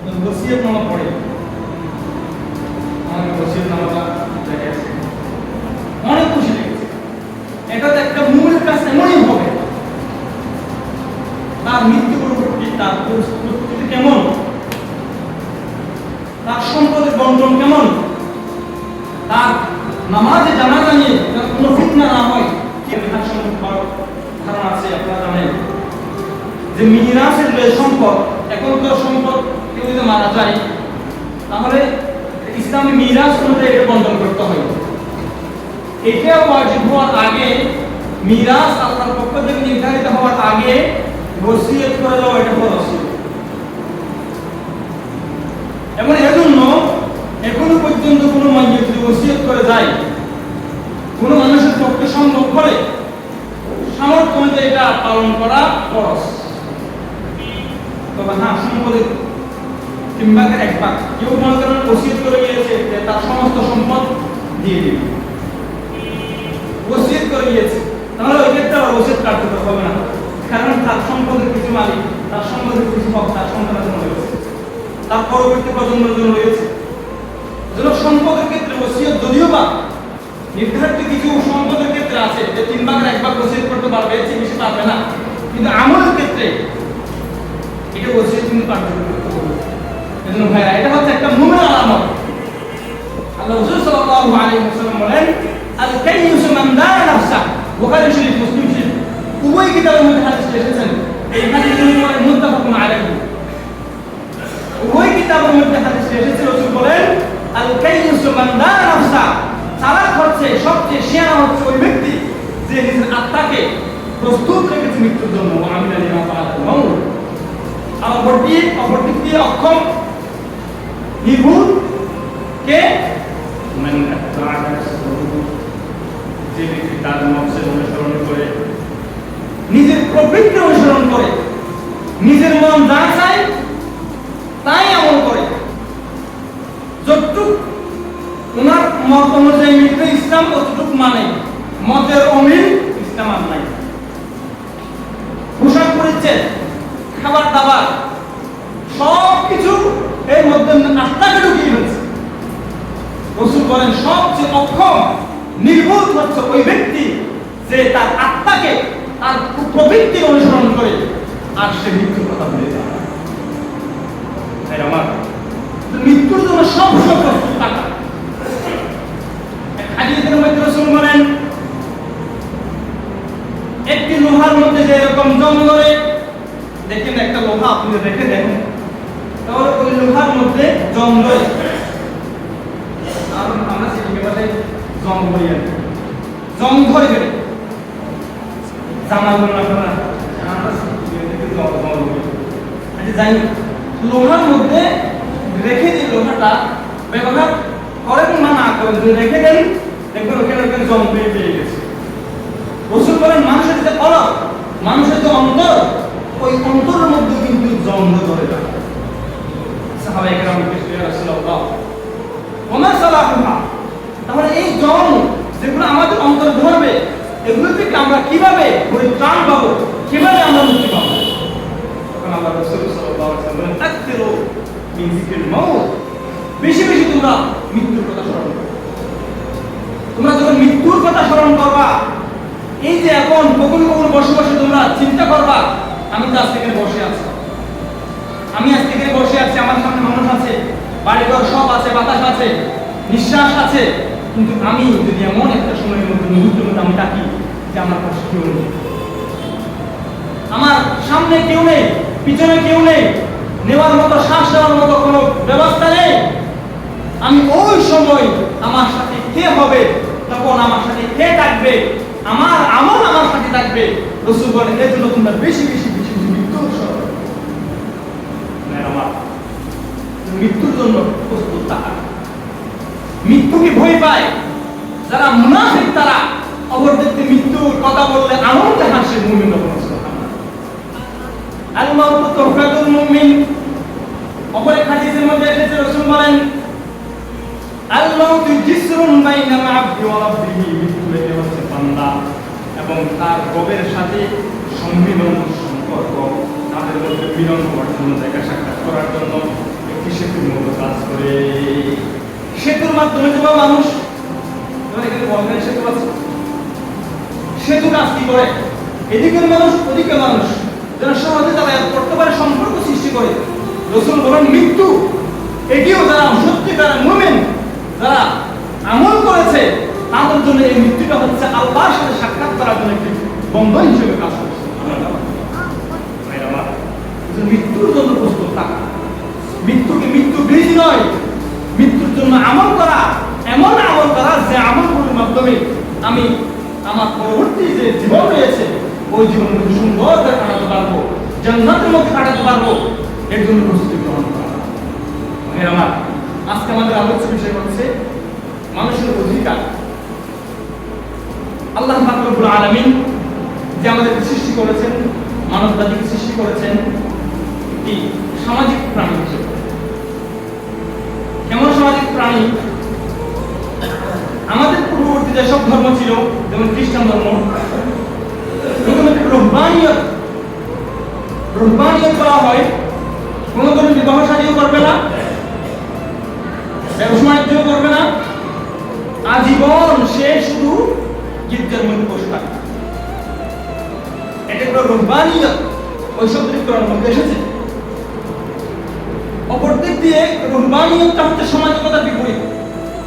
ওসিয়তনামা পড়ে, আমাকে ওসিয়তনামাটা দেখে আসে, অনেক খুশি লেগেছে। এটা তো একটা মুমিনের কাছে এমনই হবে, তার মৃত্যু পরবর্তী তার প্রস্তুতি কেমন, তার সম্পদের বন্টন কেমন, তার নামাজে জানাজা নিয়ে কোনো ফিতনা না হয়। ধারণা আছে, আপনারা জানেন যে মিরাসের যে সম্পদ, এখনকার সম্পদ কেউ যদি মারা যায় তাহলে ইসলামী মিরাস অনুযায়ী এটা বন্টন করতে হয়। এটা ওয়াজিব হওয়ার আগে, মিরাস আল্লাহর পক্ষ থেকে নির্ধারিত হওয়ার আগে ওসিয়ত করে দেওয়া এটা ফরজ। এবং এজন্য এখনো পর্যন্ত কোনো মাইয়িত যদি ওসিয়ত করে যায়, কোনো মানুষের পক্ষে সম্ভব করে, সামর্থ্য অনুযায়ী এটা পালন করা ফরজ। তবে হ্যাঁ, সম্পদের 3/1 কেউ মনে করেন ওসিয়ত করে গিয়েছে যে তার সমস্ত সম্পদ দিয়ে দিবে, ওসিয়ত করে গিয়েছে, তাহলে ওই ক্ষেত্রে আর ওসিয়ত কার্যকর হবে না, কারণ তার সম্পদের কিছু মালিক, তার সম্পদের কিছু হক তার সন্তানের জন্য রয়েছে, তার পরবর্তী প্রজন্মের জন্য রয়েছে। যেন সম্পদের ক্ষেত্রে ওসিয়ত যদিও বা নির্ধারিত কিছু সম্পদের ক্ষেত্রে আছে যে 3/1 ওসিয়ত করতে পারবে, এর চেয়ে বেশি পারবে না, কিন্তু আমলের ক্ষেত্রে এটা ওসিয়ত কিন্তু কার্যকর করতে হবে। এজন্য ভাইরা, এটা হচ্ছে একটা মুমিনের আলামত। আল্লাহ রাসূল সাল্লাল্লাহু আলাইহি ওয়াসাল্লাম বলেন, আল কাইয়ুস মান দানা নাফসা, বুখারী শরীফ, মুসলিম শরীফ, উভয় কিতাবের মধ্যে হাদিস এসেছেন। এই হাদিসের উপরে মুত্তাফাকুন আলাইহি, উভয় কিতাবের মধ্যে হাদিস এসেছে। রাসূল বলেন, আল কাইয়ুস মান দানা নাফসা, চালাক হচ্ছে, সবচেয়ে শিয়ানা হচ্ছে ওই ব্যক্তি যে নিজের আত্মাকে প্রস্তুত রেখেছে মৃত্যুর জন্য। আমিনা লিমা ফাআলাল মাউত, অপরদিক দিয়ে অক্ষম নির্ভুল কে, যে ব্যক্তি তার নফসের অনুসরণ করে, নিজের প্রবৃত্তি অনুসরণ করে, নিজের মন যা চায় তাই আমল করে, যতটুক ওনার মত অনুযায়ী মৃত্যু ইসলাম ততটুক মানে, মতের অমিল ইসলাম আর নাই। পোশাক পরিচ্ছেদ, খাবার দাবার, সবকিছু এর মধ্যে আত্মাকে ঢুকিয়ে ফেলছে। রাসূল বলেন, সবচেয়ে অক্ষম নির্বোধ হচ্ছে ওই ব্যক্তি যে তার আত্মাকে তার প্রবৃত্তি অনুসরণ করে আর সে মৃত্যুর কথা ভুলে যায়। আমার মৃত্যুর জন্য সবসময় প্রস্তুত থাকা। হাদিসের মধ্যে রাসূল বলেন, একটি লোহার মধ্যে যে এরকম জং ধরে, দেখেন একটা লোহা আপনি রেখে দেন, তাহলে ওই লোহার মধ্যে জং ধরে, আর আমরা সেটাকে বলে জং ধরে, জং ধরে গেলে জামা গুলো না আমরা জং ধরে, আচ্ছা জানি লোহার মধ্যে রেখে দিয়ে লোহাটা ব্যবহার করেন না না করেন, যদি রেখে দেন দেখবেন ওখানে জং পেয়ে গেছে। রাসূল বলেন, মানুষের যে কলব, মানুষের যে অন্তর, ওই অন্তরের মধ্যে কিন্তু জং ধরে যায়। সাহাবায়ে কেরাম বললেন, ইয়া রাসূলুল্লাহ ওমা সালাহুহা, তাহলে এই জং যেগুলো আমাদের অন্তরে ধরবে, এগুলো থেকে আমরা কিভাবে পরিত্রাণ পাবো, কিভাবে আমরা মুক্তি পাবো? তখন আল্লাহ রাসূল সাল্লাল্লাহু আলাইহি ওয়াসাল্লাম বলেন, তাকসিরু মিন যিকরিল মাউত, বেশি বেশি তোমরা মৃত্যুর কথা স্মরণ করো। তোমরা যখন মৃত্যুর কথা স্মরণ করবা, এই যে এখন কখনো কখনো বসে বসে তোমরা চিন্তা করবা, আমি তো আজ থেকে বসে আছি, আমি আজ থেকে বসে আছি, আমার সামনে মানুষ আছে, বাড়িঘর সব আছে, বাতাস আছে, নিঃশ্বাস আছে, কিন্তু আমি যদি এমন একটা সময়ের মধ্যে মুহূর্তের মধ্যে আমি থাকি যে আমার পাশে কেউ নেই, আমার সামনে কেউ নেই, পিছনে কেউ নেই, নেওয়ার মতো শ্বাস নেওয়ার মতো কোনো ব্যবস্থা নেই, আমি ওই সময় আমার সাথে কে হবে, তখন আমার সাথে কে থাকবে, আমার আমল আমার সাথে থাকবে। রাসূল বলেন, এর জন্য তোমরা বেশি বেশি বেশি মৃত্যুর স্মরণ করো। মৃত্যুর জন্য প্রস্তুত থাকা। মৃত্যুকে ভয় পায় যারা মুনাফিক, তারা অপরদেরকে মৃত্যুর কথা বললে আনন্দে হাসে। মুমিন আল মাউতু তুহফাতুল মুমিন, অপর এক হাদিসের মধ্যে এসেছে, রাসূল বলেন, আল মাউতু জিসরুন বাইনা আবদি ওয়া রাব্বিহি, মৃত্যু হচ্ছে বান্দা এবং তার রবের সাথে সম্মিলন, সম্পর্ক, তাদের মধ্যে মিলন হওয়ার জন্য, দেখা সাক্ষাৎ করার জন্য তুমি তোমার মানুষ, তোমার এখানে বলবেন সেতু আছে, সেতু কাজ কি করে? এদিকের মানুষ ওদিকের মানুষ যেন সহজে যাতায়াত করতে পারে, সম্পর্ক সৃষ্টি করে। রাসূল বলেন মৃত্যু এটিও যারা সত্যিকার মুমিন, যারা আমল করেছে, তাদের জন্য এই মৃত্যুটা হচ্ছে আল্লাহর সাথে সাক্ষাৎ করার জন্য একটি বন্ধন হিসেবে কাজ করছে। মৃত্যুর জন্য প্রস্তুত থাকা, মৃত্যুকে মৃত্যু ব্রিজ নয়, মৃত্যুর জন্য আমল করা, এমন আমল করা যে আমলগুলোর মাধ্যমে আমি আমার পরবর্তী যে জীবন রয়েছে ওই জীবনকে সুন্দর করে কাটাতে পারবো, জান্নাতের মধ্যে কাটাতে পারবো, এর জন্য প্রস্তুতি গ্রহণ করা। আমার আজকে আমাদের আলোচ্য বিষয় হচ্ছে মানুষের অধিকার। আল্লাহ পাক রব্বুল আলামিন যে আমাদেরকে সৃষ্টি করেছেন, মানব জাতিকে সৃষ্টি করেছেন কি সামাজিক প্রাণী হিসেবে। কেমন সামাজিক প্রাণী? আমাদের পূর্ববর্তী যেসব ধর্ম ছিল, যেমন খ্রিস্টান ধর্ম, রুহবানিয়ত করা হয়, কোনো বিবাহ শাদীও করবে না, ব্যবসা বাণিজ্যও করবে না, আজীবন সে শুধু গির্জার মধ্যে বসে থাকবে। এটা পুরো রুহবানিয়ত, ওই শব্দটি কোরআনের মধ্যে এসেছে। অপর দিক দিয়ে রুহবানিয়তটা হচ্ছে সামাজিকতার বিপরীত,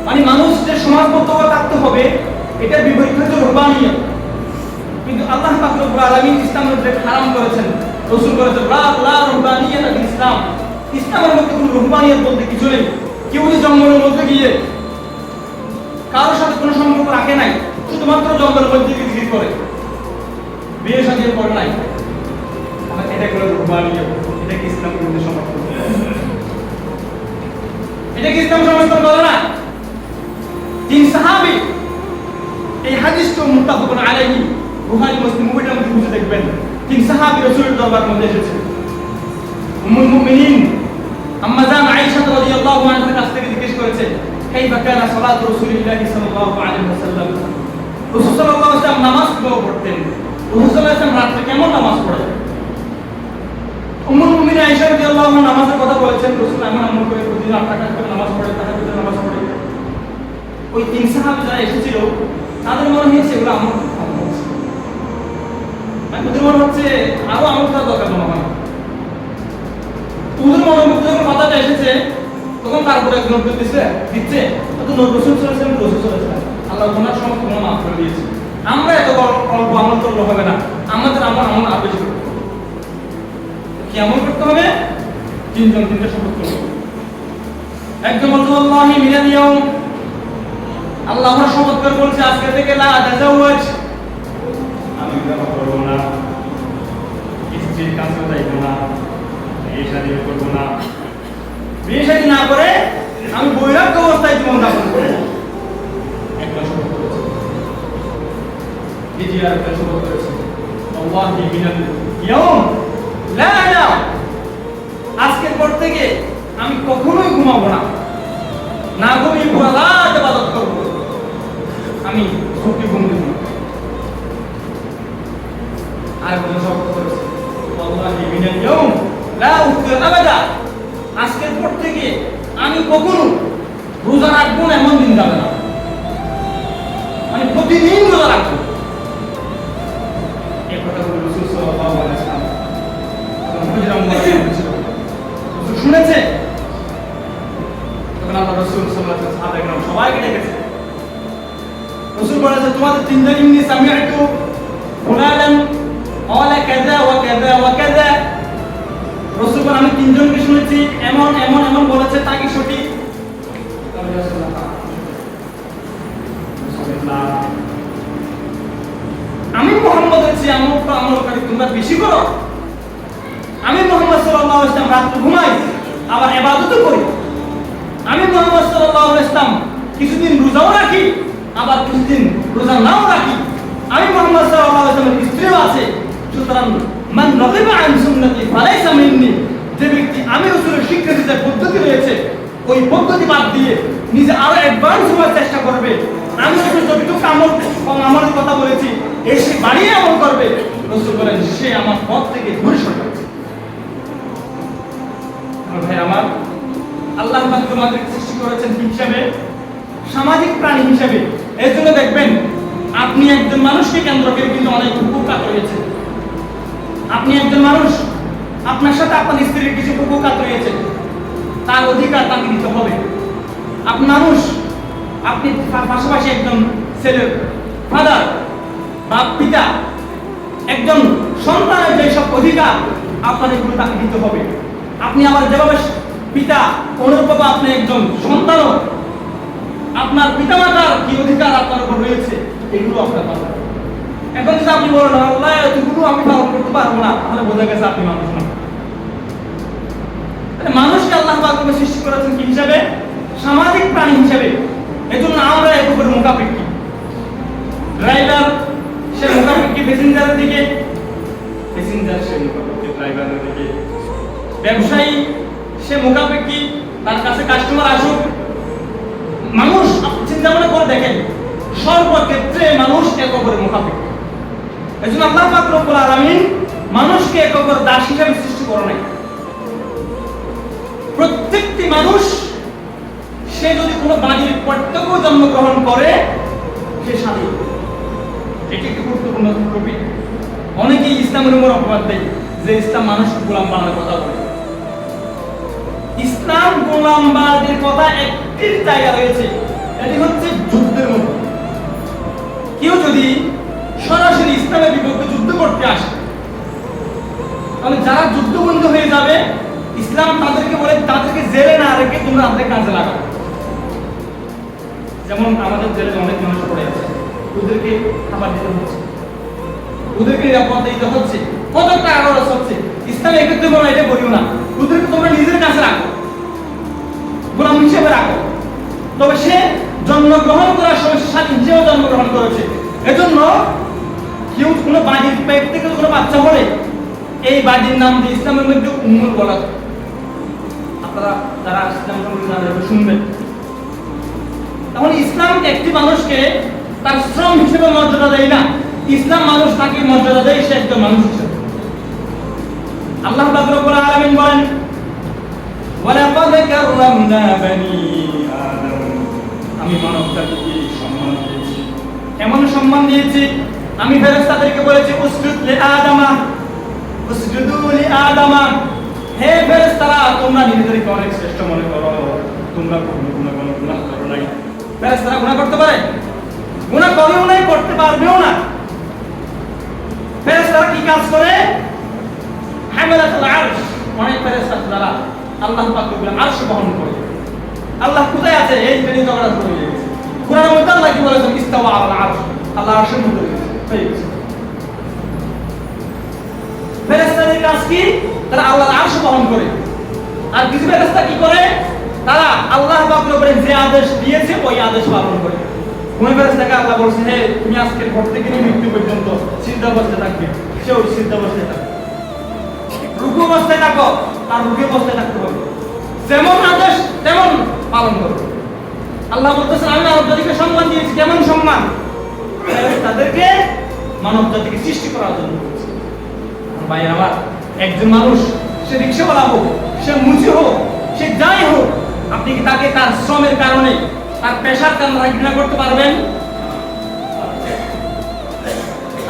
মানে মানুষ যে সমাজবদ্ধভাবে থাকতে হবে, এটা বিপরীত হচ্ছে রুহবানিয়ত। কিন্তু আল্লাহ পাক রব্বুল আলামিন ইসলামের যে হারাম করেছেন, রাসূল করেছেন লা রুহবানিয়াত ইসলাম, ইসলামের মধ্যে কোনো রুহবানিয়ত বলতে কিছু নেই। কেউ যদি জঙ্গলের মধ্যে গিয়ে কারোর সাথে কোনো সম্পর্ক রাখে নাই, শুধুমাত্র জঙ্গলের মধ্যে জিকির করে, বিয়ে শাদী করে নাই, এটা করে রুহবানিয়ত, এটা কি ইসলামের মধ্যে সমর্থন? এটা কি ইসলাম সমর্থন করে না? তিন সাহাবী, এই হাদিসটা মুত্তাফাকুন আলাইহি, বুখারী মুসলিম উভয়টার মধ্যে খুঁজে দেখবেন। তিন সাহাবী রাসূলের দরবারের মধ্যে এসেছে। উম্মুল মুমিনিন আম্মা জান আয়েশা রাদিয়াল্লাহু আনহার কাছ থেকে জিজ্ঞেস করেছে, কাইফা কানা সালাতু রাসূলিল্লাহি সাল্লাল্লাহু আলাইহি ওয়াসাল্লাম, রাসূল সাল্লাল্লাহু আলাইহি ওয়াসাল্লাম নামাজ কিভাবে পড়তেন, রাসূল সাল্লাল্লাহু আলাইহি ওয়াসাল্লাম রাতে কেমন নামাজ পড়েন? উম্মুল মুমিনিন আয়েশা রাদিয়াল্লাহু আনহা নামাজের কথা বলেছেন, রাসূল এমন আমল করে প্রতিদিন 8 রাকাত করে নামাজ পড়ে, তাহাজ্জুদের নামাজ পড়ে। ওই তিন সাহাবী যারা এসেছিল তাদের মনে হয়েছে এগুলো আমল ওদের মনে হচ্ছে আরো আমল করা দরকার মনে হয়। ওদের মনের মধ্যে যখন কথাটা এসেছে তখন তারপরে একজন দিচ্ছে তখন রসুল চলেছেন, রসুল চলেছেন, আল্লাহ ওনার সমস্ত গুনাহ মাফ করে দিয়েছে। আমরা এত অল্প আমল করলে হবে না, আমাদের আমল আরো বেশি করতে হবে। কি আমল করতে হবে? তিনটা শপথ করতে হবে। একদম আল্লাহি মিনাল ইয়াউম, আল্লাহ আমরা শপথ করে বলছে আজকে থেকে লা তাজাওয়াজ, আমি বিবাহ করব না, স্ত্রীর কাছে যাইব না, বিয়ে শাদী করব না, বিয়ে শাদী না করে আমি বৈরাগ্য অবস্থায় জীবন যাপন করব। একটা শপথ করেছে, দ্বিতীয় একটা শপথ করেছে আল্লাহি মিনাল ইয়াউম লা আনাম, আজকের পর থেকে আমি কখনোই ঘুমাবো না, না ঘুমিয়ে পুরো রাত ইবাদত করব, আমি ঝুঁকি ঘুমবো না। আর কোনো শপথ করেছে আল্লাহি মিনাল ইয়াউম লা উফতির আবাদা, আজকের পর থেকে আমি কখনো রোজা রাখবো না, এমন দিন যাবে না, মানে প্রতিদিন রোজা রাখবো। এই কথাগুলো রাসূল সাল্লাল্লাহু আলাইহি ওয়াসাল্লাম শুনেছে, তখন আল্লাহ রাসূল সাল্লাল্লাহু আলাইহি ওয়াসাল্লাম সাহাবায়ে সবাইকে ডেকেছে। রাসূল বলেছে তোমাদের তিনজন ইন্নী সামিআতু ফুলানান ক্বালা কাযা ওয়া কাযা ওয়া কাযা, রাসূল বলেন আমি তিনজনকে শুনেছি এমন এমন এমন বলেছে, তা কি সঠিক? আমি মুহাম্মদের চেয়ে আমলকারী তোমরা বেশি করো, আমি মুহাম্মদ সাল্লাল্লাহু আলাইহি ওয়াসাল্লাম রাতে ঘুমাই আবার ইবাদতও করি, আমি মুহাম্মদ সাল্লাল্লাহু আলাইহি ওয়াসাল্লাম কিছুদিন রোজাও রাখি আবার কিছুদিন রোজা নাও রাখি, আমি মুহাম্মদ সাল্লাল্লাহু আলাইহি ওয়াসাল্লামের স্ত্রীও আছে। সুতরাং মান রাগিবা আন সুন্নতি ফালাইসা মিন্নি, যে ব্যক্তি আমি রাসূলের শিক্ষা দিতে পদ্ধতি রয়েছে ওই পদ্ধতি বাদ দিয়ে নিজে আরো অ্যাডভান্স হওয়ার চেষ্টা করবে, আমি রাসূল যতটুকু আমলের কথা বলেছি এর সে বাড়িয়ে আমল করবে, রাসূল বলেন সে আমার পথ থেকে দূরে সরে যাবে। ভাই আমার, আল্লাহ পাক আমাদেরকে সৃষ্টি করেছেন কি হিসাবে? সামাজিক প্রাণী হিসেবে। এর জন্য দেখবেন আপনি একজন মানুষকে কেন্দ্র করে কিন্তু অনেক উপকার রয়েছে। আপনি একজন মানুষ, আপনার সাথে আপনার স্ত্রীর কিছু উপকার রয়েছে, তার অধিকার তাকে দিতে হবে। আপনি মানুষ, আপনি পাশাপাশি একজন ছেলের ফাদার বা পিতা, একজন সন্তানের যেসব অধিকার আপনার এগুলো তাকে দিতে হবে। আপনি আবার যেভাবে পিতা, অনুরূপভাবে আপনি একজন সন্তানও, আপনার পিতামাতার কি অধিকার আপনার উপর রয়েছে এগুলো আপনার পালন। এখন যদি আপনি বলেন আল্লাহ এগুলো আমি পালন করতে পারবো না, তাহলে বোঝা গেছে আপনি মানুষ না। মানুষকে আল্লাহ পাক সৃষ্টি করেছেন কি হিসাবে? সামাজিক প্রাণী হিসাবে। এজন্য আমরা এর উপর মুখাপেক্ষী। ড্রাইভার সে মুখাপেক্ষী প্যাসেঞ্জারের দিকে, প্যাসেঞ্জার সে মুখাপেক্ষী ড্রাইভারের দিকে, ব্যবসায়ী সে মুখাপেক্ষী তার কাছে কাস্টমার আসুক। মানুষ চিন্তা মনে করে দেখেন, সর্বক্ষেত্রে মানুষ এক অপরের মুখাপেক্ষী। এজন্য আল্লাহ পাক রব্বুল আলামিন মানুষকে এক অপরের দাস হিসেবে সৃষ্টি করে নাই। প্রত্যেকটি মানুষ সে যদি কোনো বাড়ির প্রত্যক্ষ জন্মগ্রহণ করে সে স্বাধীন। এটি একটি গুরুত্বপূর্ণ টপিক। অনেকেই ইসলামের উপর অপবাদ দেয় যে ইসলাম মানুষকে গোলাম বানানোর কথা বলে। ইসলাম গোলাম বানানোর কথা একটি জায়গা রয়েছে, এটি হচ্ছে যুদ্ধের মতো। কেউ যদি সরাসরি ইসলামের বিপক্ষে যুদ্ধ করতে আসে, তাহলে যারা যুদ্ধবন্দী হয়ে যাবে, ইসলাম তাদেরকে বলে তাদেরকে জেলে না রেখে তোমরা আমাদের কাজে লাগাও। যেমন আমাদের জেলে অনেক মানুষ পড়ে আছে, ওদেরকে খাবার দিতে হচ্ছে, ওদেরকে নিরাপত্তা দিতে হচ্ছে, কত টাকা খরচ হচ্ছে। ইসলাম এক্ষেত্রে বলো এটা বলিও না, ওদেরকে তোমরা নিজের কাছে রাখো, গোলাম হিসেবে রাখো। তবে সে জন্মগ্রহণ করার সময় স্বাধীন হিসেবে জন্মগ্রহণ করেছে। এজন্য কেউ কোনো বাড়ির পেট থেকে কোনো বাচ্চা হলে এই বাড়ির নাম দিয়ে ইসলামের মধ্যে উম্মুল বলা। আপনারা যারা ইসলাম সম্পর্কে শুনবেন, তখন ইসলাম একটি মানুষকে তার শ্রম হিসেবে মর্যাদা দেয় না। ইসলাম মানুষ তাকে মর্যাদা দেয় সে একজন মানুষ হিসেবে। আল্লাহ পাক রব্বুল আলামিন বলেন, ওয়ালাকাদ কাররামনা বানি আদম, আমি মানব জাতিকে সম্মান দিয়েছি। এমন সম্মান দিয়েছি, আমি ফেরেশতাদেরকে বলেছি উসজুদ লি আদামা, উসজুদু লি আদামা। হে ফেরেশতারা, তোমরা নিজেদেরকে অনেক শ্রেষ্ঠ মনে করো, তোমরা কোনো গুনাহ করো নাই। ফেরেশতারা গুনাহ করতে পারে? গুনাহ করেও নাই, করতে পারবেও না। ফেরেশতারা কি কাজ করে? হামালাতুল আরশ, অনেক ফেরেশতা যারা আল্লাহ পাক রব্বুল আরশ বহন করে। আল্লাহ কোথায় আছে? এই জন্য ঝগড়া শুরু হয়ে গেছে। কুরআনের মধ্যে আল্লাহ কি বলেছেন? ইস্তাওয়া আলাল আরশ, আল্লাহ আরশের মধ্যে হয়ে গেছে। ফেরেশতাদের কাজ কি? তারা আল্লাহর আরশ বহন করে। আর কিছু ফেরেশতা কি করে? তারা আল্লাহ পাক রব্বুল যে আদেশ দিয়েছে ওই আদেশ পালন করে। কোন ফেরেশতাকে আল্লাহ বলছে, হে তুমি আজকের পর থেকে মৃত্যু পর্যন্ত সিজদা অবস্থায় থাকবে, সে ওই সিজদা অবস্থায় থাকবে। রুকু অবস্থায় থাকো, তার রুকু অবস্থায় থাকতে হবে। যেমন আদেশ তেমন পালন করো। আল্লাহ বলতেছেন আমি মানব জাতিকে সম্মান দিয়েছি। কেমন সম্মান? তাদেরকে মানব জাতিকে সৃষ্টি করার জন্য। ভাই আমার, একজন মানুষ সে রিকশাওয়ালা হোক, সে মুচি হোক, সে যাই হোক, আপনি কি তাকে তার শ্রমের কারণে, তার পেশার কারণে ঘৃণা করতে পারবেন?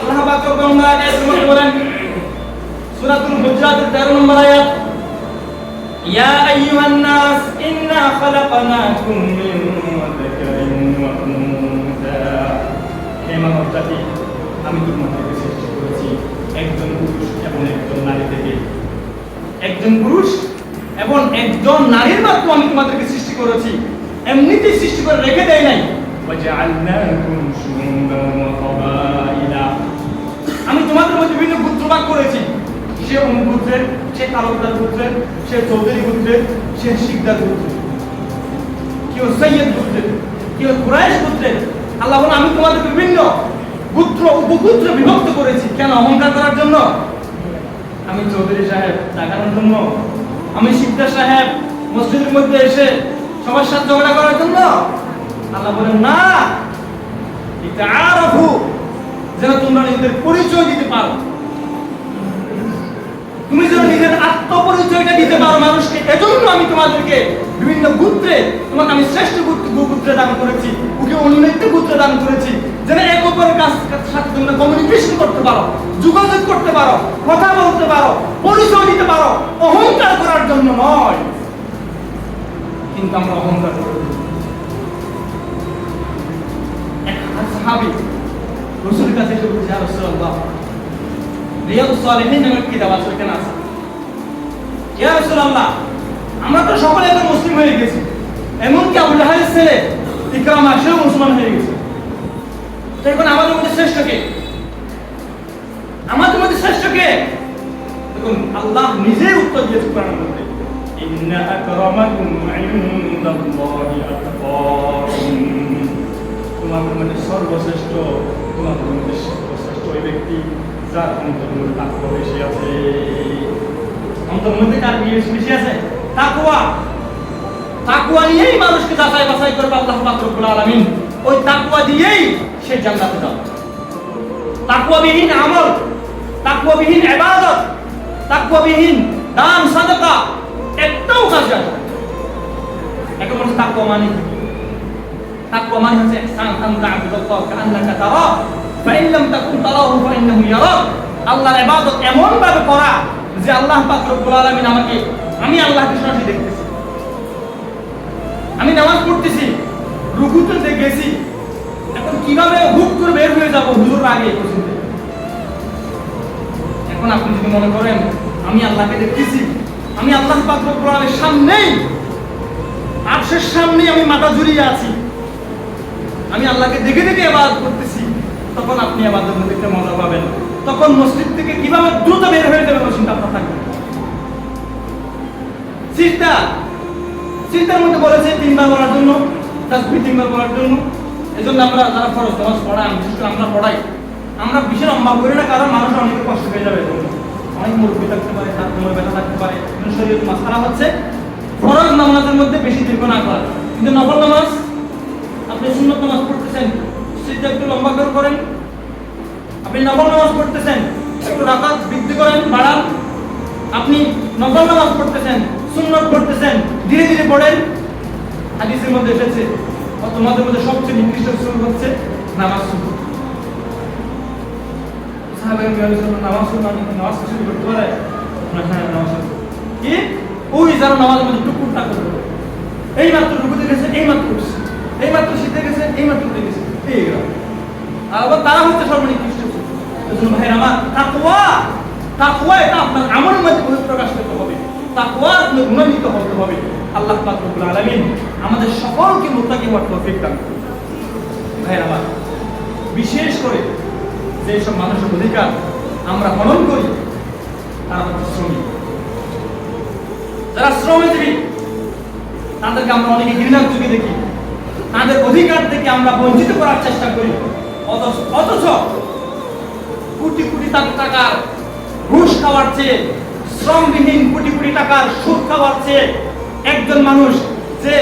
আল্লাহ পাক রব্বুল আলামিন বলেন সূরাতুল হুজরাতের 13 নম্বর আয়াত, ইয়া আইয়ুহান নাস ইন্না খালাকনাকুম মিন যাকারিন ওয়া উনসা। হে মানব জাতি, আমি তোমাদেরকে সৃষ্টি করেছি একজন পুরুষ এবং একজন নারী থেকে। একজন পুরুষ এবং একজন নারীর মাধ্যমে আমি তোমাদেরকে সৃষ্টি করেছি। এমনিতেই সৃষ্টি করে রেখে দেয় নাই। ওয়াজআলনাকুম শুউবান ওয়া ক্বাবাইলা, আমি তোমাদের মধ্যে বিভিন্ন গোত্রভাগ করেছি। সে অমুক গোত্রের, সে তালুকদার গোত্রের, সে চৌধুরী গোত্রের, সে শিকদার গোত্রের, কেউ সৈয়দ গোত্রের, কেউ কুরাইশ গোত্রের। আল্লাহ বলেন আমি তোমাদের বিভিন্ন গোত্র উপগোত্র বিভক্ত করেছি। কেন? অহংকার করার জন্য? আমি চৌধুরী সাহেব দেখানোর জন্য? আমি শিকদার সাহেব মসজিদের মধ্যে এসে সবার সাথে ঝগড়া করার জন্য? আল্লাহ বলেন না, এটা আরফু, যেন তোমরা নিজেদের পরিচয় দিতে পারো। তুমি যেন নিজের আত্মপরিচয়টা দিতে পারো মানুষকে। এজন্য আমি তোমাদেরকে বিভিন্ন গোত্রে, তোমাকে আমি শ্রেষ্ঠ গোত্রে দান করেছি, ওকে অন্য একটি গোত্রে দান করেছি, যেন এক অপরের সাথে তোমরা কমিউনিকেশন করতে পারো, যোগাযোগ করতে পারো, কথা বলতে পারো, পরিচয় দিতে পারো। অহংকার করার জন্য নয়, কিন্তু আমরা অহংকার করি। এক সাহাবী রাসূলের কাছে এসে বলছে, ইয়া রাসূলুল্লাহ, রিয়াদুস সালিহিন নামের কিতাব আছে, কেন আছে? ইয়া রাসূলুল্লাহ, আমরা তো সকলে এখন মুসলিম হয়ে গেছি, এমনকি আবু জাহেলের ছেলে ইকরামা সেও মুসলমান হয়ে গেছে, তো এখন আমাদের মধ্যে শ্রেষ্ঠ কে? আমাদের মধ্যে শ্রেষ্ঠ কে? দেখুন আল্লাহ নিজেই উত্তর দিয়েছে কোরআনের মধ্যে, ইন্না আকরামাকুম ইনদাল্লাহি আতকাকুম, তোমাদের মধ্যে সর্বশ্রেষ্ঠ, তোমাদের মধ্যে সর্বশ্রেষ্ঠ ওই ব্যক্তি যার অন্তরের মধ্যে তাকওয়া বেশি আছে। অন্তরের মধ্যে কার বেশি আছে? তাকওয়া। তাকওয়া নিয়েই মানুষকে যাচাই বাছাই করবে আল্লাহ পাক রব্বুল আলামিন। ওই তাকওয়া দিয়েই সে জান্নাতে যাবে। তাকওয়াবিহীন আমল, তাকওয়াবিহীন ইবাদত, তাকওয়াবিহীন দান সাদাকা একটাও কাজ আসবে না। এখন বলছে তাকওয়া মানে কি? তাকওয়া মানে হচ্ছে ইহসান, আন তা'বুদাল্লাহ কাআন্নাকা তারাহ ফাইন লাম তাকুন তারাহু ফাইন্নাহু ইয়ারাক। আল্লাহর ইবাদত এমন ভাবে করা যে আল্লাহ পাক রব্বুল আলামিন আমাকে, আমি আল্লাহকে সরাসরি দেখতেছি। আমি নামাজ পড়তেছি, রুকুতে গেছি, এখন কিভাবে হুট করে বের হয়ে যাব হুজুর আগে পর্যন্ত? এখন আপনি যদি মনে করেন আমি আল্লাহকে দেখতেছি, আমি আল্লাহ পাক রব্বুল আলামিনের সামনেই, আরশের সামনেই আমি মাথা ঝুলিয়ে আছি, আমি আল্লাহকে দেখে দেখে ইবাদত করতেছি, তখন আপনি ইবাদত দেখতে মজা পাবেন। তখন মসজিদ থেকে কিভাবে দ্রুত বের হয়ে যাবেন ওই চিন্তা আপনার থাকবে। সিজদার মধ্যে বলেছে 3 বার বলার জন্য, তাসবিহ 3 বার বলার জন্য। এজন্য আমরা যারা ফরজ নামাজ পড়াই, বিশেষ করে আমরা পড়াই, আমরা বিশেষ লম্বা করি না, কারণ মানুষ অনেক কষ্ট পেয়ে যাবে। অনেক মুরব্বী থাকতে পারে, তার কোমর ব্যথা থাকতে পারে। শরীয়ত মাসআলা হচ্ছে ফরজ নামাজের মধ্যে বেশি দীর্ঘ না করা, কিন্তু নফল নামাজ, আপনি সুন্নত নামাজ পড়তেছেন, সিজদা একটু লম্বা করে করেন। আপনি নফল নামাজ পড়তেছেন, একটু রাকাত বৃদ্ধি করেন, বাড়ান। আপনি নফল নামাজ পড়তেছেন, সুন্নত পড়তেছেন, ধীরে ধীরে পড়েন। হাদিসের মধ্যে এসেছে তোমাদের মধ্যে সবচেয়ে নিকৃষ্ট সুন্নত হচ্ছে নামাজ সুন্নত। সাহাবায়ে কেরাম নামাজ সুন্নত, নামাজ শুরু করতে পারে না? হ্যাঁ, নামাজ কি ওই যারা নামাজের মধ্যে টুকুরটা করবে, এই মাত্র রুকুতে গেছে, এই মাত্র উঠছে, এই মাত্র সিজদা গেছে, এই মাত্র উঠে গেছে, এই আবার তারা হচ্ছে সর্বনিকৃষ্ট। ভাই আমার তাকওয়া, তাকওয়া এটা আপনার আমলের মধ্যে প্রকাশ করতে হবে, তাকওয়া আপনি গুণান্বিত হতে হবে। আল্লাহ পাক রব্বুল আলামিন আমাদের সকলকে মুত্তাকি হওয়ার তৌফিক দান করুন। ভাই আমার বিশেষ করে যে সব মানুষের অধিকার আমরা হনন করি তারা হচ্ছে শ্রমিক। যারা শ্রমজীবী তাদেরকে আমরা অনেকে ঘৃণার চোখে দেখি, তাদের অধিকার থেকে আমরা বঞ্চিত করার চেষ্টা করি। অথচ কোটি কোটি টাকার ঘুষ খাওয়ার চেয়ে, শ্রমবিহীন কোটি কোটি টাকার সুদ খাওয়ার চেয়ে, একজন মানুষ যে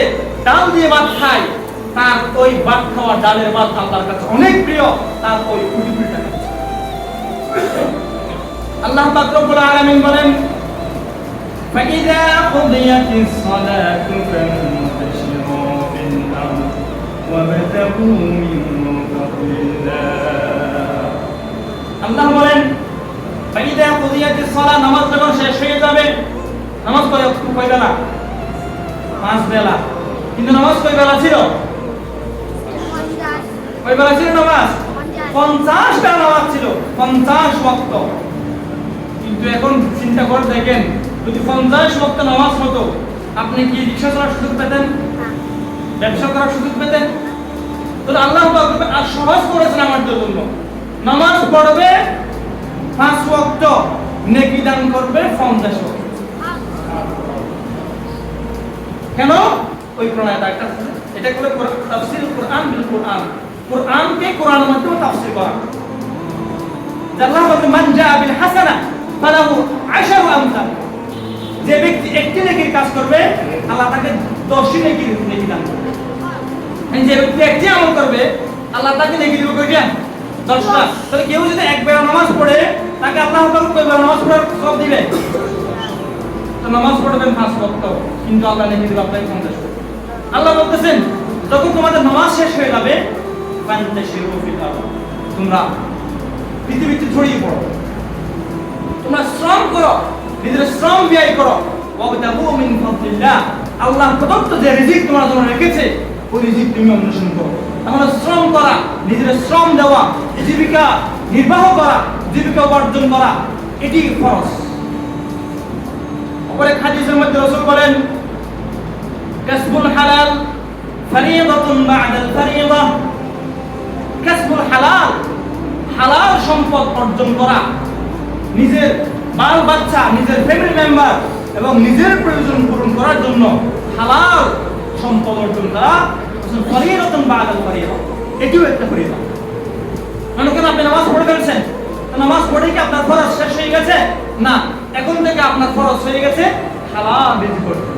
ডাল দিয়ে ভাত খায়, তার ওই ভাত খাওয়া ডালের ভাত আল্লাহর কাছে অনেক প্রিয়, তার ওই কোটি কোটি টাকা। আল্লাহ পাক রব্বুল আলামিন বলেন, فَإِذَا قُضِيَتِ الصَّلَاةُ فَانتَشِرُوا فِي الْأَرْضِ وَابْتَغُوا مِن فَضْلِ اللَّهِ। আল্লাহ বলেন, فَإِذَا قُضِيَتِ الصَّلَاةُ, নামাজ যখন শেষ হয়ে যাবে, নামাজ কয় বেলা? 5 বেলা। কিন্তু নামাজ কয় বেলা ছিল? কয় বেলা ছিল নামাজ? 50টা নামাজ ছিল, 50 ওয়াক্ত। কিন্তু এখন চিন্তা করে দেখেন, যদি 50 ওয়াক্ত নামাজ হতো, আপনি কি রিকশা চলার সুযোগ পেতেন? ব্যবসা করার সুযোগ পেতেন? তাহলে আল্লাহ পাক আর সহজ করেছেন আমাদের জন্য। নামাজ পড়বে 5 ওয়াক্ত, নেকি দান করবে 50 ওয়াক্ত। কেন? ওই প্রণয়টা একটা, এটা করে তাফসীর কোরআন বিল কোরআন, কোরআনকে কোরআনের মাধ্যমে তাফসীর করা। আল্লাহ বলেন, মান জা বিল হাসানা ফালাহু 10 আমসাল। যে ব্যক্তি একটি নেকির কাজ করবে, আল্লাহ তাকে 10টি নেকি দান করবে। যে ব্যক্তি একটি আমল করবে, আল্লাহ তাকে নেকি দেবে কয়টা? 10টা। তাহলে কেউ যদি এক বেলা নামাজ পড়ে, তাকে আল্লাহ পাক কয়বার নামাজ পড়ার সওয়াব দিবে? তো নামাজ পড়বেন 5 ওয়াক্ত, কিন্তু আল্লাহ লিখে দিবে আপনাকে 50। আল্লাহ বলতেছেন যখন তোমাদের নামাজ শেষ হয়ে যাবে ফান্তাশিরু ফিল আরদ, তোমরা পৃথিবীতে ছড়িয়ে পড়ো, তোমরা শ্রম করো, নিজের শ্রম ব্যয় করো, ওয়াবতাগু মিন ফাদলিল্লাহ, আল্লাহ প্রদত্ত যে রিজিক তোমার জন্য রেখেছে ওই রিজিক তুমি অন্বেষণ করো। তাহলে শ্রম করা, নিজের শ্রম দেওয়া, জীবিকা নির্বাহ করা, জীবিকা উপার্জন করা, এটি ফরজ। পরে হাদিসের মধ্যে রাসূল বলেন কাসবুল হালাল ফরিইদাতুন বা'দাল ফরিইদা, কাসবুল হালাল, হালাল সম্পদ অর্জন করা, নিজের বাল বাচ্চা, নিজের ফ্যামিলি মেম্বার এবং নিজের প্রয়োজন পূরণ করার জন্য হালাল সম্পদ অর্জন করা ফরিইদাতুন বা'দাল ফরিইদা, এটিও একটা ফরিইদা। মনে করেন আপনি নামাজ পড়ে ফেলছেন, নামাজ পড়ে কি আপনার ফরজ শেষ হয়ে গেছে? না, এখন থেকে আপনার ফরজ হয়ে গেছে হালাল রিজিক করতে।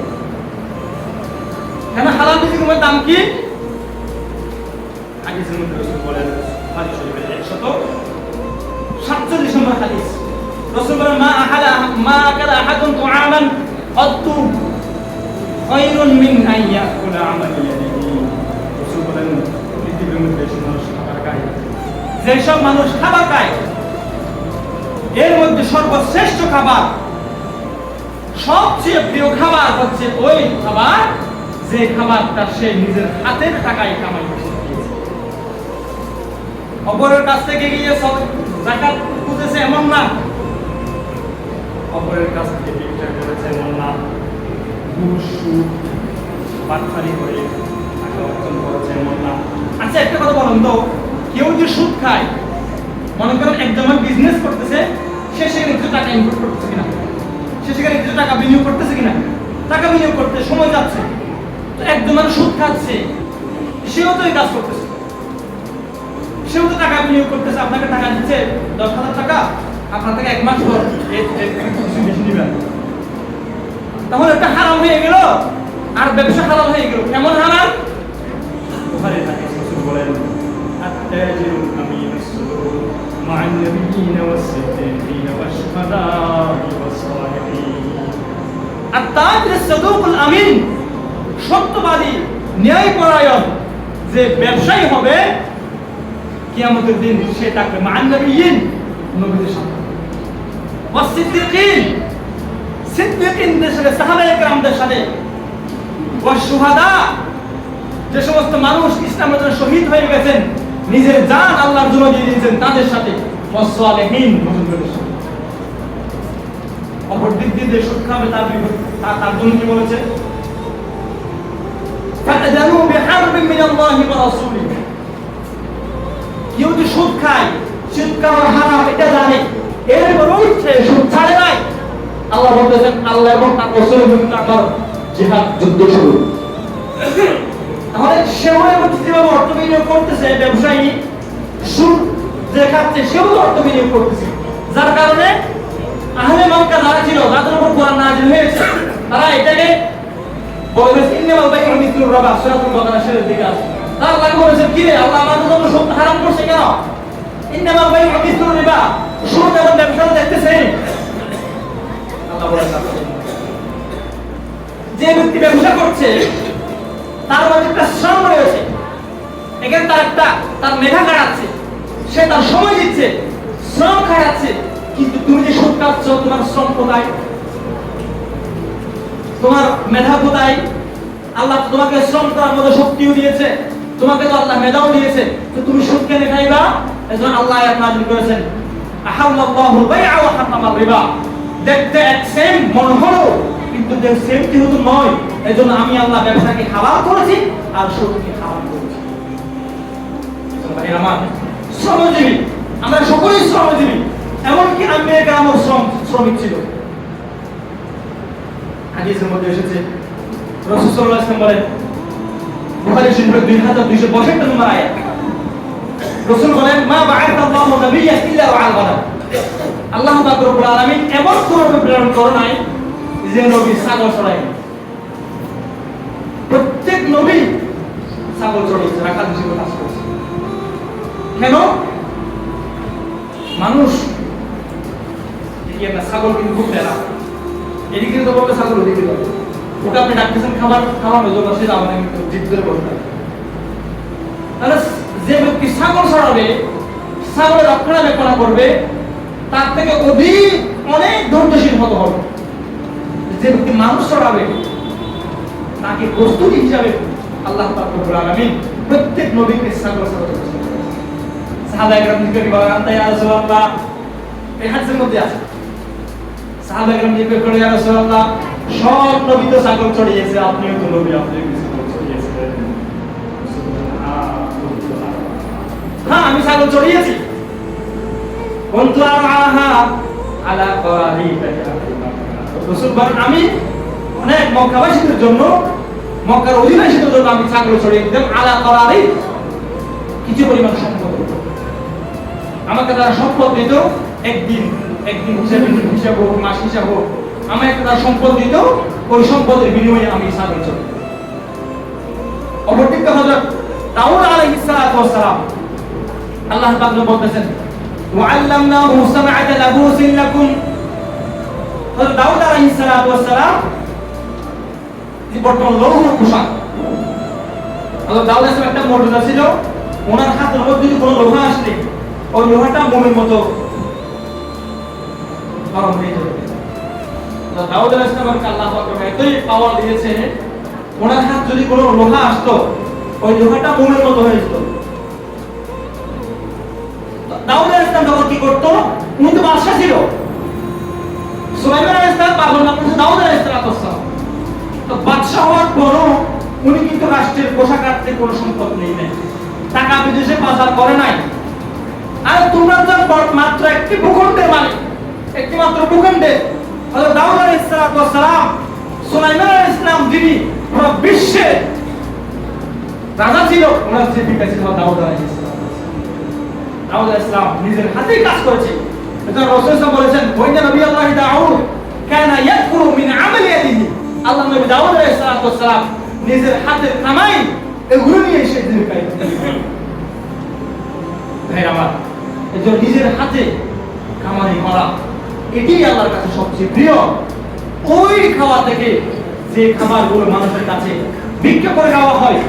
কেন হালাল রিজিকের দাম কি? হাদিসের মধ্যে রাসূল বলেন, হাদিস শরীফের 147 নম্বর হাদিস, রাসূল বলেন মা আকালা আহাদুন তুআমান আদু খায়রুন মিন আন ইয়াকুলা আমালি ইয়াদিহি। রাসূল বলেন পৃথিবীর মধ্যে মানুষ খাবার খায়, যেসব মানুষ খাবার খায় এর মধ্যে সর্বশ্রেষ্ঠ খাবার, সবচেয়ে প্রিয় খাবার হচ্ছে ওই খাবার যে খাবারটা সে নিজের হাতের টাকায় কামাই করেছে। অপরের কাছ থেকে গিয়ে যাকাত খুঁজেছে এমন না, অপরের কাছ থেকে ভিক্ষা করেছে এমন না, ঘুষ সুদ বাটপারি করে টাকা অর্জন করেছে এমন না। আচ্ছা একটা কথা বলুন তো, কেউ যে সুদ খায়, মনে করেন একজন বিজনেস করতেছে, সে সেখানে কিছু টাকা ইনভেস্ট করতেছে কিনা, সে সেখানে কিছু টাকা বিনিয়োগ করতেছে কিনা, টাকা বিনিয়োগ করতে সময় যাচ্ছে, তো একজন মানুষ সুদ খাচ্ছে, সেও তো এই কাজ করতেছে, সেও তো টাকা বিনিয়োগ করতেছে, আপনাকে টাকা দিচ্ছে 10,000 টাকা, আপনার থেকে 1 মাস পর বেশি নেবেন, তাহলে একটা হারাম হয়ে গেল আর ব্যবসা হারাম হয়ে গেল। কেমন হারাম? বুখারীর হাদিস, রাসূল বলেন আত-তাজিরু আমিনুস সুদুর মা'আন নাবিয়্যিনা ওয়াস-সিদ্দীকিনা ওয়াশ-শুহাদা'i ওয়াস-সালিহিন। আত-তাজিরুস সাদুকুল আমিন, সত্যবাদী ন্যায়পরায়ণ যে ব্যবসায়ী হবে কিয়ামতের দিন, সে থাকবে মা'আন নাবিয়্যিন, নবীদের সাথে, ওয়াস-সিদ্দীকিন, সিদ্দীকিনদের সাথে, সাহাবায়ে কেরামদের সাথে, ওয়াশ-শুহাদা, যে সমস্ত মানুষ ইসলামের জন্য শহীদ হয়ে গেছেন, নিজের জান আল্লাহর জন্য দিয়ে দিয়েছেন, তাদের সাথে, ওয়াস-সালিহিন, মুসলিমদের সাথে। অপর দিক দিয়ে যে সুদ খাবে তার জন্য কি বলেছে? ফাতাজানু বিহারবিন মিনাল্লাহি ওয়া রাসূলিহি, কেউ যে সুদ খায়, সুদ খাওয়া হারাম এটা জানে, এরপরও সে সুদ ছাড়ে নাই, আল্লাহ বলতেছেন আল্লাহ এবং তার রাসূলের বিরুদ্ধে আমার জিহাদ, যুদ্ধ শুরু। তাহলে সেও যেভাবে অর্থ বিনিয়োগ করতেছে, ব্যবসায়ী সুদ যে খাচ্ছে সেও অর্থ বিনিয়োগ করতেছে, যার কারণে আহলে মক্কা যারা ছিল, যাদের উপর কোরআন নাযিল হয়েছে, তারা এটাকে বলেছে ইন্নামাল বাইউ মিসলুর রিবা, সূরাতুল বাকারা শেষের দিকে আছে। তারা আল্লাহ বলেছে কি রে, আল্লাহ আমাদের জন্য সুদ হারাম করছে কেন? ইন্নামাল বাইউ মিসলুর রিবা, সুদ এবং ব্যবসা দেখতেছে। আল্লাহ বলেছে যে ব্যক্তি ব্যবসা করছে তার মধ্যে একটা শ্রম রয়েছে, এখানে তার মেধা খাটাচ্ছে, সে তার সময় দিচ্ছে, শ্রম খাটাচ্ছে, কিন্তু তুমি যে সুদ খাচ্ছ, তোমার শ্রম কোথায়? তোমার মেধা কোথায়? আল্লাহ তোমাকে শ্রম করার মতো শক্তিও দিয়েছে, তোমাকে তো আল্লাহ মেধাও দিয়েছে, তো তুমি সুদ কেন খাইবা? এজন্য আল্লাহ আয়াত নাযিল করেছেন আহাল্লাল্লাহুল বাই'a ওয়া হারামার রিবা, দেখতে এক সেম মনে হলো কিন্তু সেম যেহেতু নয়, এজন্য আমি আল্লাহ ব্যবসাকে হালাল করেছি আর সুদকে হারাম করেছি। ভাই আমার শ্রমজীবী, আমরা সকলেই শ্রমজীবী, এমনকি আম্বিয়া কেরামও শ্রমিক ছিল। হাদিসের মধ্যে এসেছে রাসূল সাল্লাল্লাহু আলাইহি ওয়াসাল্লাম বলেন, বুখারী শরীফের 2262 নম্বর আয়াত, রাসূল বলেন মা বা'আথাল্লাহু নাবিয়্যান ইল্লা ওয়া'আল গনাম, আল্লাহ পাক রব্বুল আলামিন এমন কোন নবী প্রেরণ করেন নাই যে নবী ছাগল চড়ায়। প্রত্যেক নবী ছাগল চড়িয়েছে, রাখাল হিসেবে কাজ করেছে। কেন? মানুষ দেখিয়ে না, ছাগল কিন্তু খুব তেরা, এদিকে কিন্তু বলবে ছাগল ওদিকে যাবে, ওটা আপনি ডাকতেছেন খাবার খাওয়ানোর জন্য, সেটা আমাদের কিন্তু জিদ করে বলতে হবে। তাহলে যে ব্যক্তি ছাগল ছড়াবে, ছাগলের রক্ষণাবেক্ষণ করবে, তার থেকে অধিক অনেক ধৈর্যশীল হতে হবে। যে ব্যক্তি মানুষ ছড়াবে, তাকে প্রস্তুতি হিসাবে আল্লাহ পাক রব্বুল আলামিন প্রত্যেক নবীকে ছাগল ছড়াতে বলেছেন। সাহাবায়ে কেরাম জিজ্ঞাসা করেন, আনতা ইয়া রাসূলুল্লাহ, এই হাদিসের মধ্যে আছে, সাহাবায়ে কেরাম জিজ্ঞাসা করেন, ইয়া রাসূলুল্লাহ, সব নবী তো ছাগল ছড়িয়েছে, আপনিও তো নবী, আপনিও কি ছাগল ছড়িয়েছেন? হ্যাঁ, আমি ছাগল ছড়িয়েছি। কুনতু আরআহা আলা করারিকা, রাসূল বলেন, আমি অনেক মক্কাবাসীদের জন্য, মক্কার অধিবাসীদের জন্য আমি ছাগল ছড়িয়ে দিতাম, আলা করারি, কিছু পরিমাণ সম্পদ আমাকে তারা সম্পদ দিত, একদিন হিসাব হোক, মাস হিসাব হোক, আমাকে তারা সম্পদ দিত, ওই সম্পদের বিনিময়ে আমি ছাগল ছড়ি। অপরদিকে হযরত দাউদ আলাইহিস সালাতু ওয়াস সালাম, আল্লাহ পাক বলতেছেন, ওয়া'আল্লামনাহু সামআতা লাবুসিন লাকুম, হযরত দাউদ আলাইহিস সালাতু ওয়াস সালাম যে বর্তমান লৌহ পোশাক, হযরত দাউদ আলাইহিস সালাম একটা মর্যাদা ছিল, ওনার হাতের মধ্যে যদি কোনো লোহা আসলে ওই লোহাটা মোমের মতো গরম হয়ে যেত। দাউদ আলাইহিস সালামকে আল্লাহ পাক এতই পাওয়ার দিয়েছে, ওনার হাত যদি কোনো লোহা আসতো, ওই লোহাটা মোমের মতো হয়ে যেত। দাউদ আলাইহিস সালাম তখন কি করতো? উনি তো বাদশা ছিল, সুলাইমান আলাইহিস সালাম বাবার নাম হচ্ছে দাউদ আলাইহিস সালাম। তো বাদশা হওয়ার পরও উনি কিন্তু রাষ্ট্রের কোষাগার থেকে কোনো সম্পদ নেই নাই, টাকা বিদেশে পাচার করে নাই। আর তোমরা তো মাত্র একটি ভূখণ্ডের মালিক, একটি মাত্র ভূখণ্ডের। হযরত দাউদ আলাইহিস সালাম, সুলাইমান আলাইহিস সালাম যিনি পুরো বিশ্বের রাজা ছিল, ওনার যে পিতা ছিল দাউদ আলাইহিস সালাম। দাউদ আলাইহিস সালাম নিজের হাতেই কাজ করেছে। এটা রাসূল সাল্লাল্লাহু আলাইহি ওয়াসাল্লাম বলেছেন, ওয়াইনা নবী আল্লাহ দাউদ কানা ইয়াকুরু মিন আমালি ইয়াদিহি, আল্লাহ নবী দাউদ আলাইহিস সালাম নিজের হাতের কামাই এগুলো নিয়ে এসে জীবিকা ভাই আমার, এই যে নিজের হাতে কামাই করা, এটাই আল্লাহর কাছে সবচেয়ে প্রিয়। ওই খাওয়া থেকে যে খাবারগুলো মানুষের কাছে ভিক্ষা করে খাওয়া হয়,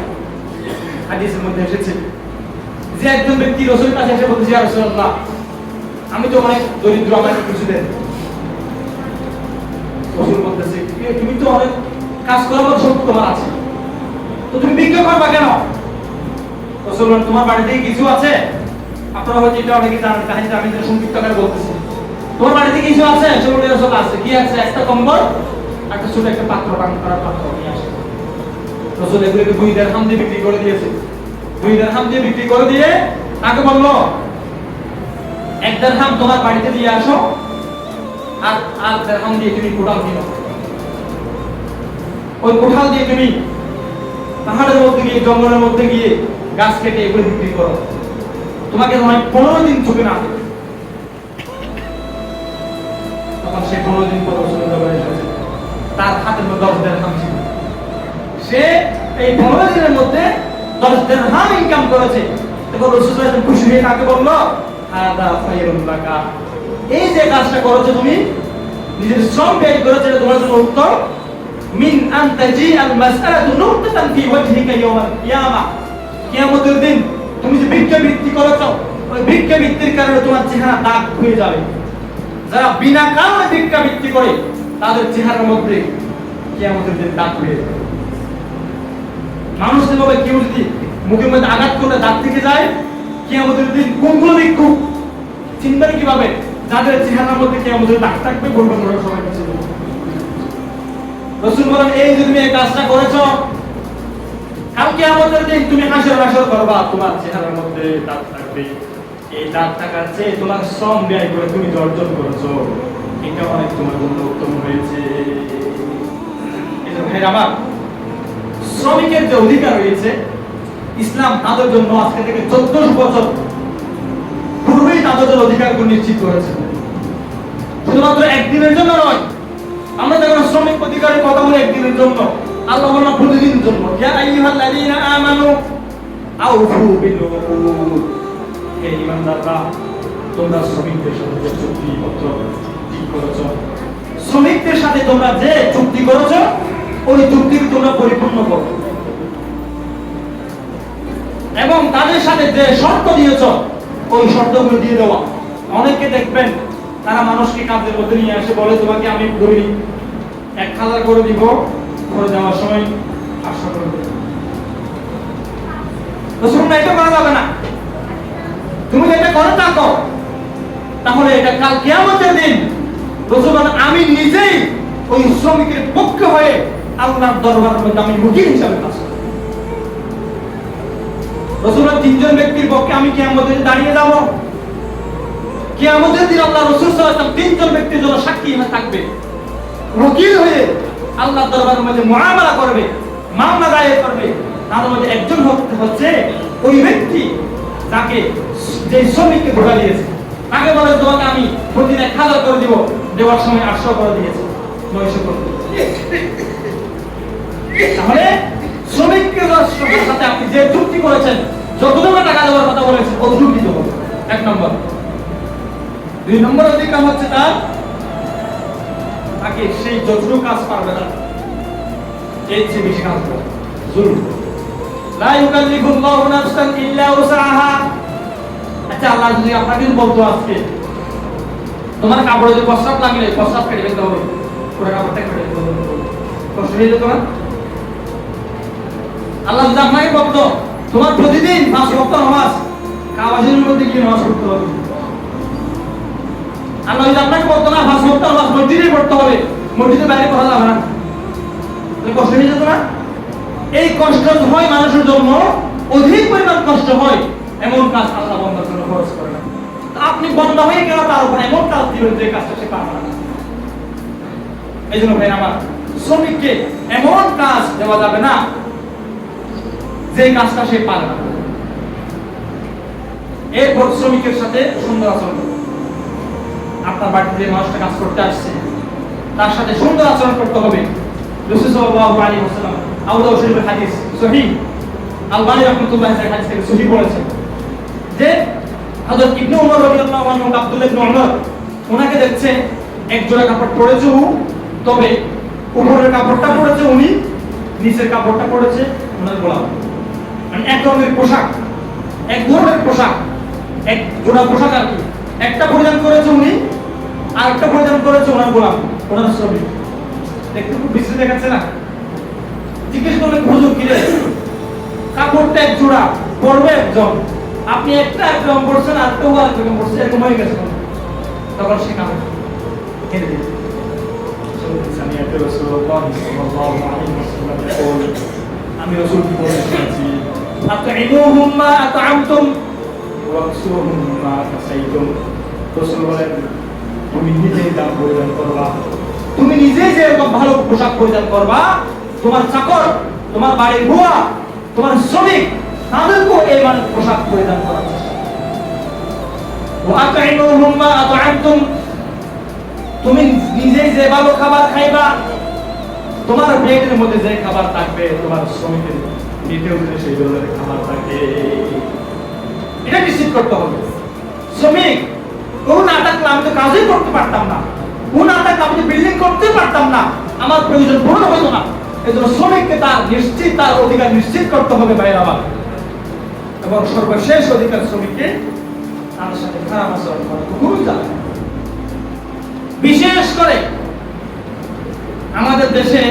হাদিসের মধ্যে এসেছে যে একজন ব্যক্তি রাসূলের কাছে এসে বলছে, ইয়া রাসূলুল্লাহ, আমি তো অনেক দরিদ্র, আমাকে কিছু দেন। রাসূল বলতেছে, তুমি তো অনেক কাজ করার শক্তি তোমার আছে, তো তুমি ভিক্ষা করবা কেন? রাসূল বলেন, তোমার বাড়িতে কিছু আছে? আপনারা হয়তো এটা অনেকে জানেন, কাহিনীটা আমি সংক্ষিপ্ত আকারে বলতেছি। তোমার বাড়িতে কিছু আছে? সে বলে, রাসূল আছে। কি আছে? একটা কম্বল, একটা ছোট একটা পাত্র, পান করার পাত্র নিয়ে আসে। রাসূল এগুলোকে 2 দিরহাম দিয়ে বিক্রি করে দিয়েছে। 2 দিরহাম দিয়ে বিক্রি করে দিয়ে তাকে বললো, 1 দিরহাম তোমার বাড়িতে দিয়ে আসো, আর দিরহাম দিয়ে তুমি কোঠাল কিনো। ওই কোঠাল দিয়ে তুমি পাহাড়ের মধ্যে গিয়ে, জঙ্গলের মধ্যে গিয়ে গাছ কেটে এগুলো বিক্রি করো, তোমাকে তোমায় 15 দিন চোখে না দেবে। তখন সে 15 দিন পর রাসূলের দরবারে এসেছে, তার হাতের মধ্যে 10 দিরহাম ছিল। সে এই 15 দিনের মধ্যে 10 দিরহাম ইনকাম করেছে। তখন রাসূল সাল্লাল্লাহু আলাইহি ওয়াসাল্লাম খুশি হয়ে তাকে বলল, হাদা খায়রুন লাকা, এই যে কাজটা করেছো তুমি, নিজের শ্রম ব্যয় করেছো, এটা তোমার জন্য উত্তম। মিন আন তাজি আল মাসআলাতু নুকতাতান ফি ওয়াজহিকা ইয়াওমাল কিয়ামা, কিয়ামতের দিন তুমি যে ভিক্ষাবৃত্তি করেছো, ওই ভিক্ষাবৃত্তির কারণে তোমার চেহারা দাগ হয়ে যাবে। যারা বিনা কারণে ভিক্ষাবৃত্তি করে, তাদের চেহারার মধ্যে কিয়ামতের দিন দাগ হয়ে যাবে। মানুষ যেভাবে কেউ যদি মুখের মধ্যে আঘাত করলে দাগ থেকে যায়, কিয়ামতের দিন কোনগুলো ভিক্ষুক চিনবেন কিভাবে? যাদের চেহারার মধ্যে কিয়ামতের দাগ থাকবে, বলবেন ওরা সবাই কাছে। রাসূল বলেন, এই যে তুমি এই কাজটা করেছো, কাল কিয়ামতের দিন তুমি হাসর করবা, তোমার চেহারার মধ্যে দাগ থাকবে। এই দাগ থাকার চেয়ে তোমার শ্রম ব্যয় করে তুমি যে অর্জন করেছো, এটা অনেক তোমার জন্য উত্তম হয়েছে। এই যে ভাই আমার, শ্রমিকের যে অধিকার রয়েছে, ইসলাম তাদের জন্য আজকে থেকে 1400 বছর পূর্বেই তাদের জন্য অধিকারগুলো নিশ্চিত করেছে। শুধুমাত্র একদিনের জন্য নয়, আমরা যখন শ্রমিক অধিকারের কথা বলি একদিনের জন্য, আল্লাহ বলেন প্রতিদিনের জন্য। ইয়া আইয়ুহাল্লাযীনা আমানু আউফু বিল উকুদ, হে ঈমানদাররা, তোমরা শ্রমিকদের সাথে চুক্তিপত্র ঠিক করেছো। শ্রমিকদের সাথে তোমরা যে চুক্তি করেছো ওই চুক্তি তোমরা পরিপূর্ণ করো এবং তাদের সাথে যে শর্ত দিয়েছো ওই শর্তগুলো দিয়ে দেওয়া। অনেকে দেখবেন তারা মানুষকে কাজের মধ্যে নিয়ে আসে, বলে তোমাকে আমি ধরি 1000 করে দিব, করে দেওয়ার সময় 800 করে দেব। তো শুনুন, এটা করা যাবে না। তুমি এটা করে থাকো তাহলে এটা কাল কিয়ামতের দিন রাসূল বলেন আমি নিজেই ওই শ্রমিকের পক্ষে হয়ে আল্লাহর দরবারের মধ্যে আমি উকিল হিসাবে কাজ করব। রাসূল বলেন 3 জন ব্যক্তির পক্ষে আমি কিয়ামতের দিন দাঁড়িয়ে যাব। কিয়ামতের দিন আল্লাহ রাসূল সাল্লাল্লাহু আলাইহি ওয়াসাল্লাম 3 জন ব্যক্তির জন্য সাক্ষী হয়ে থাকবে, উকিল হয়ে আল্লাহর দরবারের মধ্যে মুআমালা করবে, মামলা দায়ের করবে। তার মধ্যে একজন হচ্ছে ওই ব্যক্তি যাকে যে শ্রমিককে ধোকা দিয়েছে, তাকে বলে তোমাকে আমি প্রতিদিন 1000 করে দিব, দেওয়ার সময় 800 করে দিয়েছে, 900 করে দিয়েছে। তাহলে শ্রমিককে সাথে আপনি যে চুক্তি করেছেন, যতটুকু টাকা দেওয়ার কথা বলেছেন ততটুকু দিতে হবে, 1 নম্বর। 2 নম্বর অধিকার হচ্ছে তাকে সেই যতটুকু কাজ পারবে না এর চেয়ে বেশি কাজ করবে, জুলুম। লা ইউকাল্লিফুল্লাহু নাফসান ইল্লা উসআহা। আচ্ছা, আল্লাহ যদি আপনাকে বলতো আজকে তোমার কাপড়ে যে প্রস্রাব লাগলে প্রস্রাব কেটে ফেলতে হবে, পুরো কাপড়টা কেটে ফেলতে হবে, কষ্ট হয়ে যেত না? আল্লাহ যদি আপনাকে বলতো তোমার প্রতিদিন 5 ওয়াক্ত নামাজ কাবাজের মধ্যে গিয়ে নামাজ পড়তে হবে, আল্লাহ যদি আপনাকে বলতো না 5 ওয়াক্ত নামাজ মসজিদে পড়তে হবে, মসজিদের বাইরে পড়া যাবে না, তাহলে কষ্ট হয়ে যেত না? এই কষ্ট হয় মানুষের জন্য, অধিক পরিমাণ কষ্ট হয় এমন কাজ আল্লাহ বন্দার জন্য খরচ করে না। আপনি বন্ধ হয়ে গেল তার উপর এমন কাজ দিবেন যে কাজটা সে পারবে না। এই জন্য ভাই আমার, শ্রমিককে এমন কাজ দেওয়া যাবে না যে কাজটা সে পারে না। এরপর শ্রমিকের সাথে সুন্দর আচরণ করবে। আপনার বাড়িতে যে মানুষটা কাজ করতে আসছে তার সাথে সুন্দর আচরণ করতে হবে। রাসূল সাল্লাল্লাহু আলাইহি ওয়াসাল্লাম আবু দাউদ শরীফের হাদিস, সহিহ, আলবানী রাহমাতুল্লাহ আলাইহি হাদিস থেকে সহিহ বলেছেন যে হযরত ইবনে ওমর রাদিয়াল্লাহু আনহু, আব্দুল্লাহ ইবনে ওমর, ওনাকে দেখছে এক জোড়া কাপড় পরেছে ও, তবে উপরের কাপড়টা পরেছে উনি, নিচের কাপড়টা পরেছে ওনার গোলাম। মানে এক রকমের পোশাক, এক ধরনের পোশাক, এক জোড়া পোশাক আর কি। একটা পরিধান করেছে উনি, আর একটা পরিধান করেছে ওনার গোলাম, ওনার শ্রমিক। দেখতে খুব বিশ্রী দেখাচ্ছে না? জিজ্ঞেস করলে হুজুর কি রে, কাপড়টা এক জোড়া পরবে একজন, আপনি একটা একদম পড়ছেন আর তো একদম পড়ছে, এরকম হয়ে গেছে। তখন সে কাপড় কেটে দিয়েছে। আমি রাসূল কি বলেছি, আতঈমুহুম মা আতআমতুম ওয়াকসুহুম মা কাসাইতুম। রাসূল বলেন তুমি নিজেই দাম পরিধান করবা, তুমি নিজেই যে এরকম ভালো পোশাক পরিধান করবা, তোমার চাকর, তোমার বাড়ির বুয়া, তোমার শ্রমিক, তাদেরকেও এই মানে পোশাক পরিধান করা। ওয়া আতঈমুহুম মা আতআমতুম, তুমি নিজেই যে ভালো খাবার খাইবা, তোমার প্লেটের মধ্যে যে খাবার থাকবে তোমার শ্রমিকের পেটেও যদি সেই ধরনের খাবার থাকে, এটা নিশ্চিত করতে হবে। শ্রমিক ও না থাকলে আমি তো কাজই করতে পারতাম না, ও না থাকলে আমি তো বিল্ডিং করতে পারতাম না, আমার প্রয়োজন পূরণ হতো না। এই জন্য শ্রমিককে তার নিশ্চিত, তার অধিকার নিশ্চিত করতে হবে ভাইয়ের আমার। এবং সর্বশেষ অধিকার শ্রমিককে তাদের সাথে খারাপ আচরণ করা খুবই যাবে। বিশেষ করে আমাদের দেশে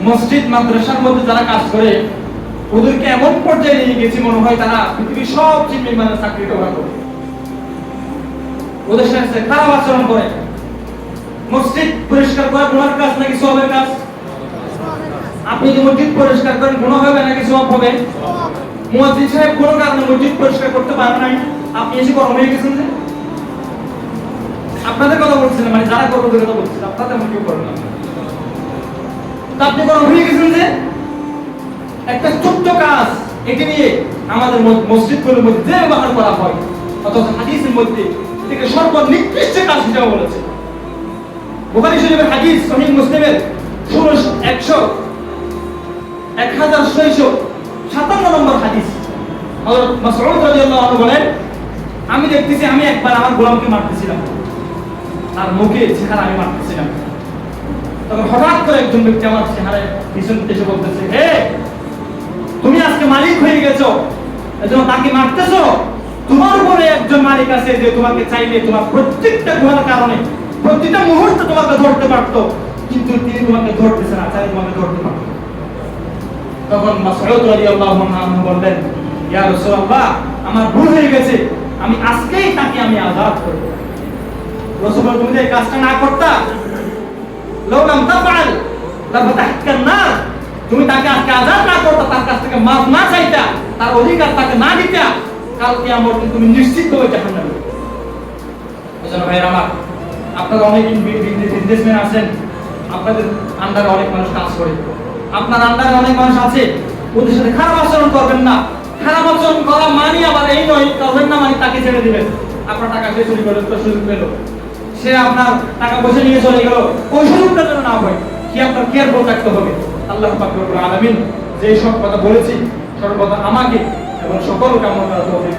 মসজিদ মাদ্রাসার মধ্যে যারা কাজ করে ওদেরকে এমন পর্যায়ে নিয়ে গেছি মনে হয় তারা পৃথিবীর সবচেয়ে মেহমানের চাকরিটা ওরা করে। ওদের সাথে খারাপ আচরণ করে। মসজিদ পরিষ্কার করা গুনার কাজ নাকি সওয়াবের কাজ? আপনি যদি মসজিদ পরিষ্কার করেন গুনাহ হবে নাকি সওয়াব হবে? মুয়াজ্জিন সাহেব কোনো কারণে মসজিদ পরিষ্কার করতে পারে নাই, আপনি এসে গরম হয়ে গেছেন যে? আপনাদের কথা বলছিলেন, মানে যারা করবে ওদের কথা বলছিলেন, আপনাদের মনে কেউ করবে না। তা আপনি গরম হয়ে গেছেন যে? একটা ছোট্ট কাজ এটি নিয়ে আমাদের মসজিদগুলোর মধ্যে যে ব্যবহার করা হয়, অথচ হাদিসের মধ্যে থেকে সর্বনিকৃষ্ট কাজ হিসেবে বলেছে। বুখারী শরীফের হাদিস, সহিহ মুসলিমের 1657 নম্বর হাদিস, হযরত মাসউদ রাদিয়াল্লাহু আনহু বলেন, আমি দেখতেছি আমি একবার আমার গোলামকে মারতেছিলাম, তার মুখে চেহারা আমি মারতেছিলাম। তখন হঠাৎ করে একজন ব্যক্তি আমার চেহারায় পিছন থেকে এসে বলতেছে, হে তুমি আজকে মালিক হয়ে গেছো, এজন্য তাকে মারতেছো? তোমার উপরে একজন মালিক আছে যে তোমাকে চাইলে তোমার প্রত্যেকটা গুনার কারণে প্রতিটা মুহূর্তে তোমাকে ধরতে পারতো, কিন্তু তিনি তোমাকে ধরতেছে না, চাইলে তোমাকে ধরতে পারতো। তখন মাসউদ রাদিয়াল্লাহু আনহু বললেন, ইয়া রাসূলুল্লাহ, আমার ভুল হয়ে গেছে, আমি আজকেই তাকে আমি আযাব করব। রাসূল বলেন, তুমি এই কাজটা না করতা, লাউ লাম তাফআল লাফাতাহকান নার, তুমি তাকে আজকে আযাব না করতা, তার কাছ থেকে মাফ না চাইতা, তার অধিকার তাকে না দিতা, কাল কিয়ামত তুমি নিশ্চিতভাবে জাহান্নামে। এজন্য ভাইরা আমার, আপনারা অনেক বিজনেসম্যান আছেন, আপনাদের আন্ডারে অনেক মানুষ কাজ করে, আপনার আন্ডারে অনেক মানুষ আছে, ওদের সাথে খারাপ আচরণ করবেন না। খারাপ আচরণ করা মানে আবার এই নয় করবেন না মানে তাকে ছেড়ে দিবেন। আপনার টাকা সে চুরি করে তো সুযোগ পেল, সে আপনার টাকা পয়সা নিয়ে চলে গেল, ওই সুযোগটা যেন না হয়, কি আপনার কেয়ারফুল থাকতে হবে। আল্লাহ পাক রব্বুল আলামিন যে সব কথা বলেছি সর্বদা আমাকে এবং সকল কামনা তৌফিক